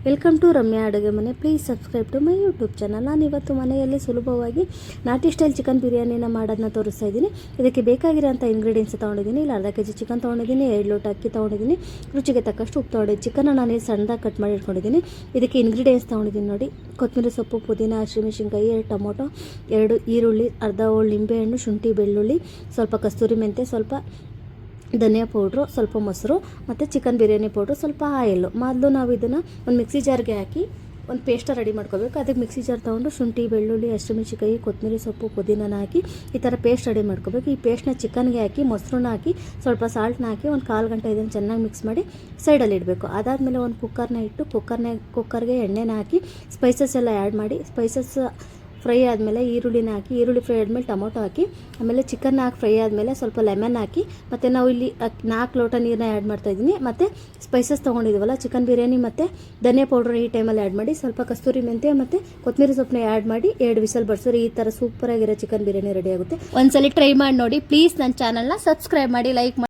Welcome to Ramya ಅಡುಗೆ ಮನೆ. Please subscribe to my YouTube channel. ನಾನಿವತ್ತು ಮನೆಯಲ್ಲಿ ಸುಲಭವಾಗಿ ನಾಟಿ ಸ್ಟೈಲ್ ಚಿಕನ್ ಬಿರಿಯಾನಿನ ಮಾಡೋದನ್ನ ತೋರಿಸ್ತಾ ಇದ್ದೀನಿ. ಇದಕ್ಕೆ ಬೇಕಾಗಿರೋಂಥ ಇಂಗ್ರೀಡಿಯೆಂಟ್ಸ್ ತೊಗೊಂಡಿದ್ದೀನಿ. ಇಲ್ಲಿ ಅರ್ಧ ಕೆಜಿ ಚಿಕನ್ ತೊಗೊಂಡಿದ್ದೀನಿ, 2 ಲೋಟ ಅಕ್ಕಿ ತೊಗೊಂಡಿದ್ದೀನಿ, ರುಚಿಗೆ ತಕ್ಕಷ್ಟು ಉಪ್ಪು ತೊಗೊಂಡಿದ್ದೀನಿ. ಚಿಕನ್ನ ನಾನು ಸಣ್ಣದಾಗಿ ಕಟ್ ಮಾಡಿ ಇಟ್ಕೊಂಡಿದ್ದೀನಿ. ಇದಕ್ಕೆ ಇಂಗ್ರೀಡಿಯೆಂಟ್ಸ್ ತೊಗೊಂಡಿದ್ದೀನಿ ನೋಡಿ: ಕೊತ್ತಂಬರಿ ಸೊಪ್ಪು, ಪುದೀನ, ಹಸಿಮೆಣಸಿನ್ಕಾಯಿ, 2 ಟೊಮೊಟೊ, 2 ಈರುಳ್ಳಿ, ಅರ್ಧ ಹೋಳು ನಿಂಬೆಹಣ್ಣು, ಶುಂಠಿ, ಬೆಳ್ಳುಳ್ಳಿ, ಸ್ವಲ್ಪ ಕಸ್ತೂರಿ ಮೆಂತೆ, ಸ್ವಲ್ಪ ಧನಿಯಾ ಪೌಡ್ರು, ಸ್ವಲ್ಪ ಮೊಸರು ಮತ್ತು ಚಿಕನ್ ಬಿರಿಯಾನಿ ಪೌಡ್ರು, ಸ್ವಲ್ಪ ಆಯಿಲು. ಮೊದಲು ನಾವು ಇದನ್ನು ಒಂದು ಮಿಕ್ಸಿ ಜಾರ್ಗೆ ಹಾಕಿ ಒಂದು ಪೇಸ್ಟ್ ರೆಡಿ ಮಾಡ್ಕೋಬೇಕು. ಅದಕ್ಕೆ ಮಿಕ್ಸಿ ಜಾರ್ ತೊಗೊಂಡು ಶುಂಠಿ, ಬೆಳ್ಳುಳ್ಳಿ, ಹಸಿಮೆಣಸಿನ್ಕಾಯಿ, ಕೊತ್ತಂಬರಿ ಸೊಪ್ಪು, ಪುದೀನ ಹಾಕಿ ಈ ಥರ ಪೇಸ್ಟ್ ರೆಡಿ ಮಾಡ್ಕೋಬೇಕು. ಈ ಪೇಸ್ಟ್ನ ಚಿಕನ್ಗೆ ಹಾಕಿ ಮೊಸರನ್ನ ಹಾಕಿ ಸ್ವಲ್ಪ ಸಾಲ್ಟ್ನ ಹಾಕಿ ಒಂದು 1/4 ಗಂಟೆ ಇದನ್ನು ಚೆನ್ನಾಗಿ ಮಿಕ್ಸ್ ಮಾಡಿ ಸೈಡಲ್ಲಿ ಇಡಬೇಕು. ಅದಾದಮೇಲೆ ಒಂದು ಕುಕ್ಕರ್ನ ಇಟ್ಟು ಕುಕ್ಕರ್ಗೆ ಎಣ್ಣೆನ ಹಾಕಿ ಸ್ಪೈಸಸ್ ಎಲ್ಲ ಆ್ಯಡ್ ಮಾಡಿ, ಸ್ಪೈಸಸ್ ಫ್ರೈ ಆದಮೇಲೆ ಈರುಳ್ಳಿನ ಹಾಕಿ, ಈರುಳ್ಳಿ ಫ್ರೈ ಆದಮೇಲೆ ಟೊಮೊಟೊ ಹಾಕಿ, ಆಮೇಲೆ ಚಿಕನ್ನ ಹಾಕಿ ಫ್ರೈ ಆದಮೇಲೆ ಸ್ವಲ್ಪ ಲೆಮನ್ ಹಾಕಿ, ಮತ್ತು ನಾವು ಇಲ್ಲಿ 4 ಲೋಟ ನೀರನ್ನ ಆ್ಯಡ್ ಮಾಡ್ತಾಯಿದ್ದೀನಿ. ಮತ್ತು ಸ್ಪೈಸಸ್ ತೊಗೊಂಡಿದ್ದೀವಲ್ಲ ಚಿಕನ್ ಬಿರಿಯಾನಿ ಮತ್ತು ಧನಿಯಾ ಪೌಡ್ರ್ ಈ ಟೈಮಲ್ಲಿ ಆ್ಯಡ್ ಮಾಡಿ, ಸ್ವಲ್ಪ ಕಸ್ತೂರಿ ಮೆಂತೆ ಮತ್ತು ಕೊತ್ತಂಬರಿ ಸೊಪ್ಪನ್ನ ಆ್ಯಡ್ ಮಾಡಿ 2 ವಿಸಲ್ ಬಡಿಸೋರಿ ಈ ಥರ ಸೂಪರಾಗಿರೋ ಚಿಕನ್ ಬಿರಿಯಾನಿ ರೆಡಿ ಆಗುತ್ತೆ. ಒಂದ್ಸಲಿ ಟ್ರೈ ಮಾಡಿ ನೋಡಿ. ಪ್ಲೀಸ್ ನನ್ನ ಚಾನಲ್ನ ಸಬ್ಸ್ಕ್ರೈಬ್ ಮಾಡಿ, ಲೈಕ್ ಮಾಡಿ.